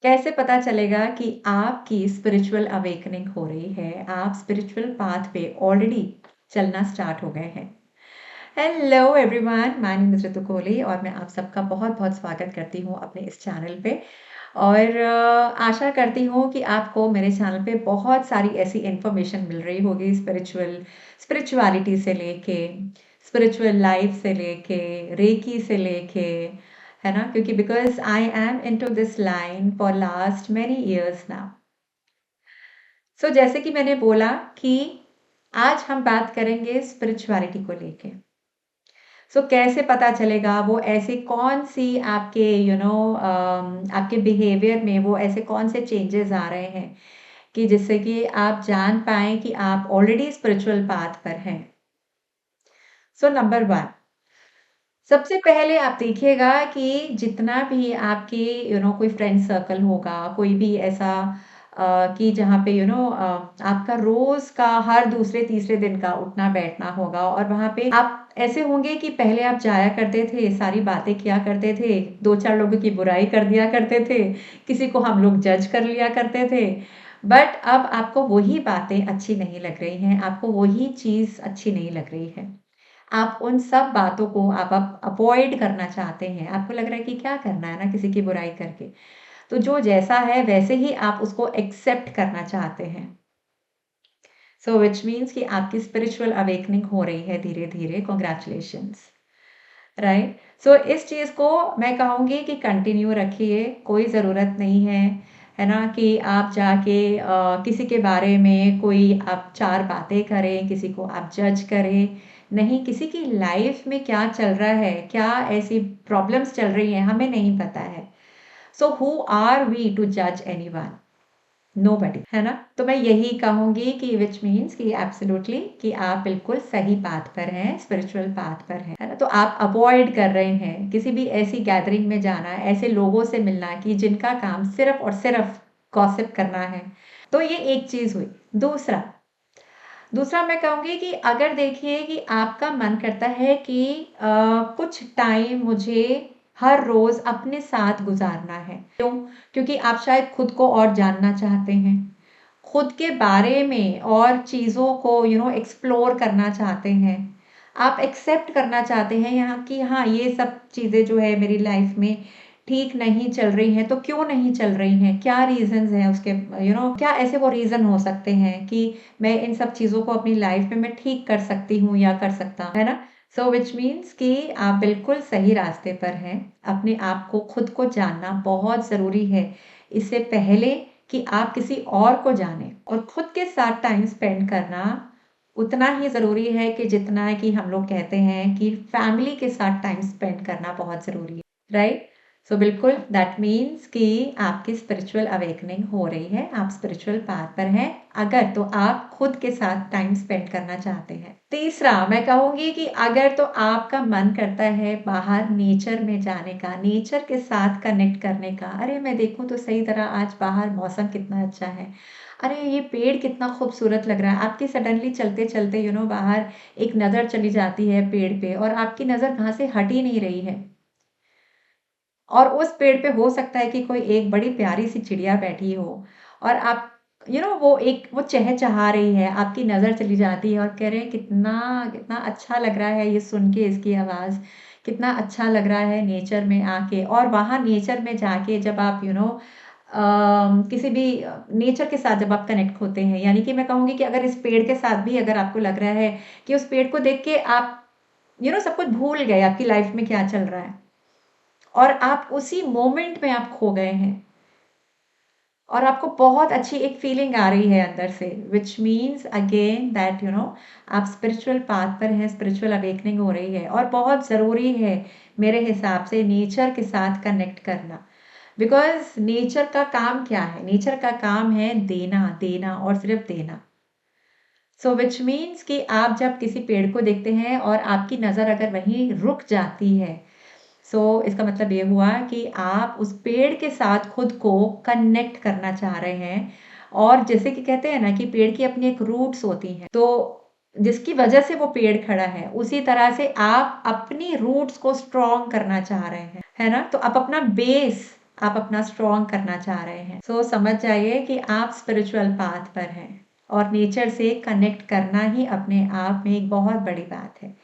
कैसे पता चलेगा कि आपकी स्पिरिचुअल अवेकनिंग हो रही है, आप स्पिरिचुअल पाथ पे ऑलरेडी चलना स्टार्ट हो गए हैं? Hello everyone, my name is Ritu Kohli और मैं आप सबका बहुत-बहुत स्वागत करती हूँ अपने इस चैनल पे। और आशा करती हूँ कि आपको मेरे चैनल पे बहुत सारी ऐसी इन्फॉर्मेशन मिल रही होगी स्पिरिचुअलिटी से लेके, स्पिरिचुअल लाइफ से लेके, रेकी से लेके, है ना? क्योंकि because I am into this line for last many years now. So जैसे कि मैंने बोला कि आज हम बात करेंगे स्पिरिचुअलिटी को लेके। सो कैसे पता चलेगा, वो ऐसी कौन-सी आपके आपके बिहेवियर में वो ऐसे कौन से चेंजेस आ रहे हैं कि जिससे कि आप जान पाएँ कि आप ऑलरेडी स्पिरिचुअल पाथ पर हैं। सो नंबर 1, सबसे पहले आप देखिएगा कि जितना भी आपके कोई फ्रेंड सर्कल होगा, कोई भी ऐसा कि जहाँ पे आपका रोज़ का हर दूसरे तीसरे दिन का उठना-बैठना होगा और वहाँ पे आप ऐसे होंगे कि पहले आप जाया करते थे, सारी बातें किया करते थे, 2-4 लोगों की बुराई कर दिया करते थे, किसी को हम लोग जज कर लिया करते थे। बट अब आपको वही बातें अच्छी नहीं लग रही हैं, आपको वही चीज़ अच्छी नहीं लग रही है। आप उन सब बातों को आप अवॉइड करना चाहते हैं। आपको लग रहा है कि क्या करना है ना किसी की बुराई करके। तो जो जैसा है वैसे ही आप उसको एक्सेप्ट करना चाहते हैं। सो व्हिच मीन्स कि आपकी स्पिरिचुअल अवेकनिंग हो रही है धीरे-धीरे, कांग्रेचुलेशंस, राइट? सो इस चीज़ को मैं कहूँगी कि कंटिन्यू रखिए, कोई ज़रूरत नहीं है ना? कि आप जाके किसी के बारे में कोई आप 4 बातें करें, किसी को आप जज करें। नहीं, किसी की लाइफ़ में क्या चल रहा है, क्या ऐसी प्रॉब्लम्स चल रही हैं, हमें नहीं पता है। सो हू आर वी टू जज एनीवन? नोबडी, है ना? तो मैं यही कहूँगी कि व्हिच मीन्स कि एब्सोल्युटली कि आप बिल्कुल सही पाथ पर हैं, स्पिरिचुअल पाथ पर हैं, है ना? तो आप अवॉइड कर रहे हैं किसी भी ऐसी गैदरिंग में जाना, ऐसे लोगों से मिलना कि जिनका काम सिर्फ़ और सिर्फ़ गॉसिप करना है। तो ये एक चीज़ हुई। दूसरा दूसरा मैं कहूँगी कि अगर देखिए कि आपका मन करता है कि कुछ टाइम मुझे हर रोज़ अपने साथ गुज़ारना है। क्यों? क्योंकि आप शायद खुद को और जानना चाहते हैं। खुद के बारे में और चीज़ों को एक्सप्लोर करना चाहते हैं। आप एक्सेप्ट करना चाहते हैं यहाँ कि हाँ, ये सब चीज़ें जो है मेरी लाइफ़ में ठीक नहीं चल रही हैं, तो क्यों नहीं चल रही हैं? क्या रीज़न्स हैं उसके, क्या ऐसे वो रीज़न हो सकते हैं कि मैं इन सब चीज़ों को अपनी लाइफ़ में मैं ठीक कर सकती हूँ या कर सकता हूँ, है ना? सो व्हिच मीन्स कि आप बिल्कुल सही रास्ते पर हैं। अपने आप को, खुद को जानना बहुत ज़रूरी है। इससे पहले कि आप किसी और को जानें, और खुद के साथ टाइम स्पेंड करना उतना ही ज़रूरी है कि जितना कि हम लोग कहते हैं कि फैमिली के साथ टाइम स्पेंड करना बहुत ज़रूरी है, राइट? सो बिल्कुल दैट मीन्स कि आपकी स्पिरिचुअल अवेकनिंग हो रही है, आप स्पिरिचुअल पाथ पर हैं, अगर तो आप खुद के साथ टाइम स्पेंड करना चाहते हैं। तीसरा मैं कहूँगी कि अगर तो आपका मन करता है बाहर नेचर में जाने का, नेचर के साथ कनेक्ट करने का, अरे मैं देखूँ तो सही तरह आज बाहर मौसम कितना अच्छा है, अरे ये पेड़ कितना खूबसूरत लग रहा है। आपकी सडनली चलते-चलते बाहर एक नज़र चली जाती है पेड़ पे और आपकी नज़र वहाँ से हट ही नहीं रही है। और उस पेड़ पे हो सकता है कि कोई एक बड़ी प्यारी-सी चिड़िया बैठी हो और आप वो चहचहा रही है, आपकी नज़र चली जाती है और कह रहे हैं कितना कितना अच्छा लग रहा है ये सुन के इसकी आवाज़, कितना अच्छा लग रहा है नेचर में आके। और वहाँ नेचर में जाके जब आप किसी भी नेचर के साथ जब आप कनेक्ट होते हैं, यानी कि मैं कहूँगी कि अगर इस पेड़ के साथ भी अगर आपको लग रहा है कि उस पेड़ को देख के आप सब कुछ भूल गए, आपकी लाइफ़ में क्या चल रहा है और आप उसी मोमेंट में आप खो गए हैं और आपको बहुत अच्छी एक फीलिंग आ रही है अंदर से, व्हिच मीन्स अगेन दैट आप स्पिरिचुअल पाथ पर हैं, स्पिरिचुअल अवेकनिंग हो रही है। और बहुत ज़रूरी है मेरे हिसाब से नेचर के साथ कनेक्ट करना, बिकॉज़ नेचर का काम क्या है? नेचर का काम है देना, देना और सिर्फ़ देना। सो व्हिच मीन्स कि आप जब किसी पेड़ को देखते हैं और आपकी नज़र अगर वहीं रुक जाती है, सो इसका मतलब ये हुआ कि आप उस पेड़ के साथ खुद को कनेक्ट करना चाह रहे हैं। और जैसे कि कहते हैं ना कि पेड़ की अपनी एक रूट्स होती हैं, तो जिसकी वजह से वो पेड़ खड़ा है, उसी तरह से आप अपनी रूट्स को स्ट्रॉन्ग करना चाह रहे हैं, है ना? तो आप अपना बेस आप अपना स्ट्रॉन्ग करना चाह रहे हैं। सो समझ जाइए कि आप स्पिरिचुअल पाथ पर हैं और नेचर से कनेक्ट करना ही अपने आप में एक बहुत बड़ी बात है।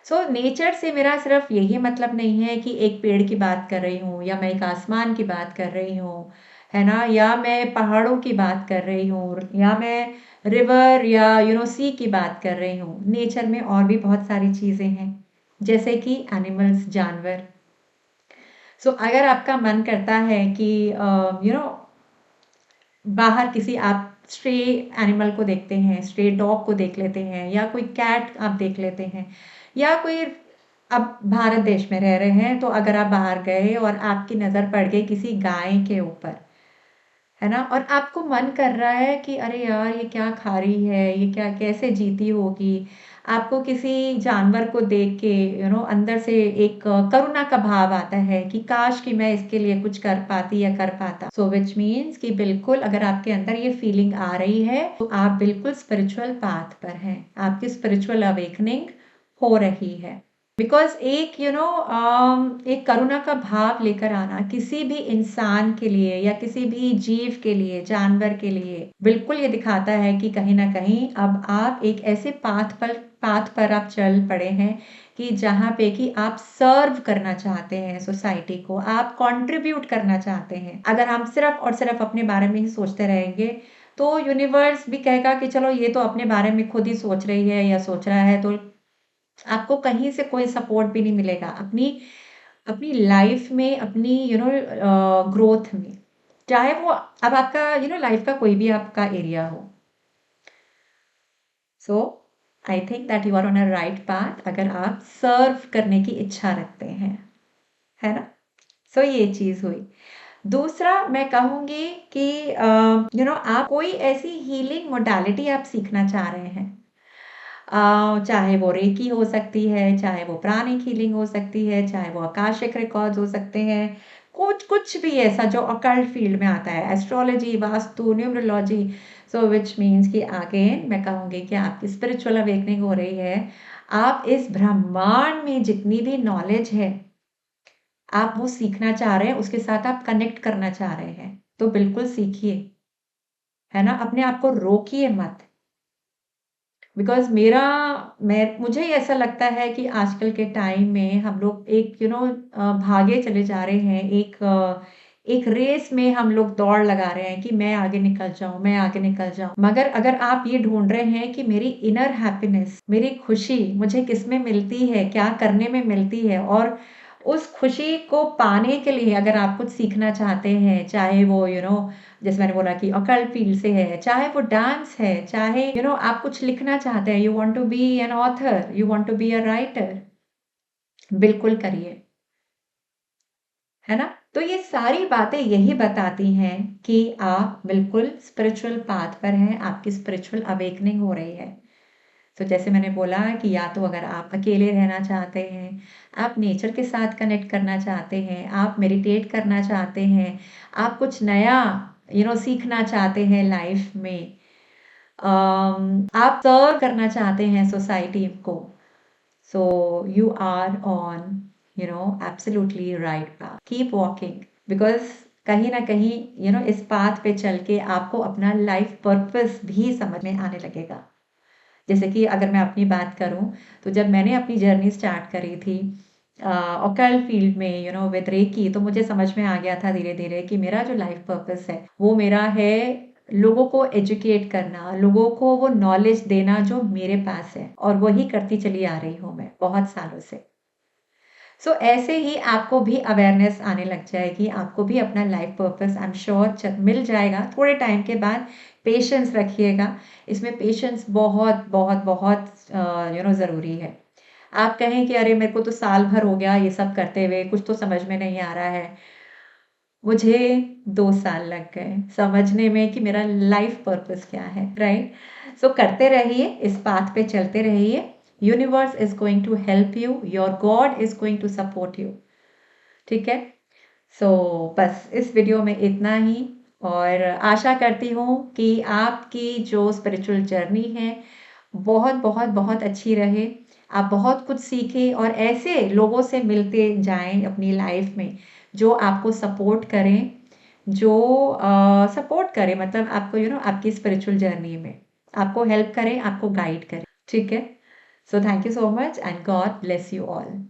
सो नेचर से मेरा सिर्फ यही मतलब नहीं है कि एक पेड़ की बात कर रही हूँ या मैं एक आसमान की बात कर रही हूँ, है ना, या मैं पहाड़ों की बात कर रही हूँ या मैं रिवर या सी की बात कर रही हूँ। नेचर में और भी बहुत सारी चीज़ें हैं, जैसे कि एनिमल्स, जानवर। सो अगर आपका मन करता है कि बाहर किसी आप स्ट्रे एनिमल को देखते हैं, स्ट्रे डॉग को देख लेते हैं या कोई कैट आप देख लेते हैं, या कोई, अब भारत देश में रह रहे हैं तो अगर आप बाहर गए और आपकी नज़र पड़ गई किसी गाय के ऊपर, है ना, और आपको मन कर रहा है कि अरे यार ये क्या खा रही है, ये क्या कैसे जीती होगी, आपको किसी जानवर को देख के अंदर से एक करुणा का भाव आता है कि काश कि मैं इसके लिए कुछ कर पाती या कर पाता। सो विच मीन्स कि बिल्कुल अगर आपके अंदर ये फीलिंग आ रही है तो आप बिल्कुल स्पिरिचुअल पाथ पर हैं, आपकी स्पिरिचुअल अवेकनिंग हो रही है। बिकॉज एक एक करुणा का भाव लेकर आना किसी भी इंसान के लिए या किसी भी जीव के लिए, जानवर के लिए, बिल्कुल ये दिखाता है कि कहीं ना कहीं अब आप एक ऐसे पाथ पर आप चल पड़े हैं कि जहाँ पे कि आप सर्व करना चाहते हैं सोसाइटी को, आप कंट्रीब्यूट करना चाहते हैं। अगर हम सिर्फ और सिर्फ अपने बारे में ही सोचते रहेंगे तो यूनिवर्स भी कहेगा कि चलो ये तो अपने बारे में खुद ही सोच रही है या सोच रहा है, तो आपको कहीं से कोई सपोर्ट भी नहीं मिलेगा अपनी अपनी लाइफ में, अपनी ग्रोथ में, चाहे वो अब आपका लाइफ का कोई भी आपका एरिया हो। So I think that you are on a right path अगर आप सर्व करने की इच्छा रखते हैं, है ना। सो ये चीज़ हुई। दूसरा मैं कहूँगी कि आप कोई ऐसी हीलिंग मोडालिटी आप सीखना चाह रहे हैं, चाहे वो रेकी हो सकती है, चाहे वो प्राणिक हीलिंग हो सकती है, चाहे वो आकाशिक रिकॉर्ड्स हो सकते हैं, कुछ कुछ भी ऐसा जो अकल्ट फील्ड में आता है, astrology, vastu, numerology. So which means कि अगेन मैं कहूँगी कि आपकी स्पिरिचुअल अवेकनिंग हो रही है। आप इस ब्रह्मांड में जितनी भी नॉलेज है आप वो सीखना चाह रहे हैं, उसके साथ आप कनेक्ट करना चाह रहे हैं, तो बिल्कुल सीखिए, है ना, अपने आप को रोकिए मत। बिकॉज़ मुझे ऐसा लगता है कि आजकल के टाइम में हम लोग एक भागे चले जा रहे हैं, एक रेस में हम लोग दौड़ लगा रहे हैं कि मैं आगे निकल जाऊँ, मैं आगे निकल जाऊँ। मगर अगर आप ये ढूँढ रहे हैं कि मेरी इनर हैप्पीनेस, मेरी खुशी मुझे किसमें मिलती है, क्या करने में मिलती है, और उस खुशी को पाने के लिए अगर आप कुछ सीखना चाहते हैं, चाहे वो जैसे मैंने बोला कि ऑकल्ट फील्ड से है, चाहे वो डांस है, चाहे आप कुछ लिखना चाहते हैं, you want to be an author, you want to be a writer, बिल्कुल करिए, है ना। तो ये सारी बातें यही बताती हैं कि आप बिल्कुल स्पिरिचुअल पाथ पर हैं, आपकी स्पिरिचुअल अवेकनिंग हो रही है। तो जैसे मैंने बोला कि या तो अगर आप अकेले रहना चाहते हैं, आप नेचर के साथ कनेक्ट करना चाहते हैं, आप मेडिटेट करना चाहते हैं, आप कुछ नया सीखना चाहते हैं लाइफ में, आप सर्व करना चाहते हैं सोसाइटी को, so you are on absolutely right path. Keep walking, because कहीं ना कहीं इस पाथ पे चल के आपको अपना लाइफ पर्पस भी समझ में आने लगेगा। जैसे कि अगर मैं अपनी बात करूं तो जब मैंने अपनी जर्नी स्टार्ट करी थी ऑकल्ट फील्ड में विद रेकी, तो मुझे समझ में आ गया था धीरे धीरे कि मेरा जो लाइफ पर्पस है वो मेरा है लोगों को एजुकेट करना, लोगों को वो नॉलेज देना जो मेरे पास है, और वही करती चली आ रही हूँ मैं बहुत सालों से। सो ऐसे ही आपको भी अवेयरनेस आने लग जाएगी, आपको भी अपना life purpose I am sure मिल जाएगा थोड़े टाइम के बाद। पेशेंस रखिएगा, इसमें पेशेंस बहुत बहुत बहुत ज़रूरी है। आप कहें कि अरे मेरे को तो साल भर हो गया ये सब करते हुए, कुछ तो समझ में नहीं आ रहा है, मुझे 2 साल लग गए समझने में कि मेरा लाइफ पर्पस क्या है, राइट। सो करते रहिए, इस पाथ पे चलते रहिए, universe is going to help you, your god is going to support you, ठीक है। सो बस इस वीडियो में इतना ही, और आशा करती हूँ कि आपकी जो स्पिरिचुअल जर्नी है बहुत बहुत बहुत अच्छी रहे, आप बहुत कुछ सीखें और ऐसे लोगों से मिलते जाएं अपनी लाइफ में जो आपको सपोर्ट करें, जो सपोर्ट करें, मतलब आपको आपकी स्पिरिचुअल जर्नी में आपको हेल्प करें, आपको गाइड करें। ठीक है? So thank you so much and God bless you all.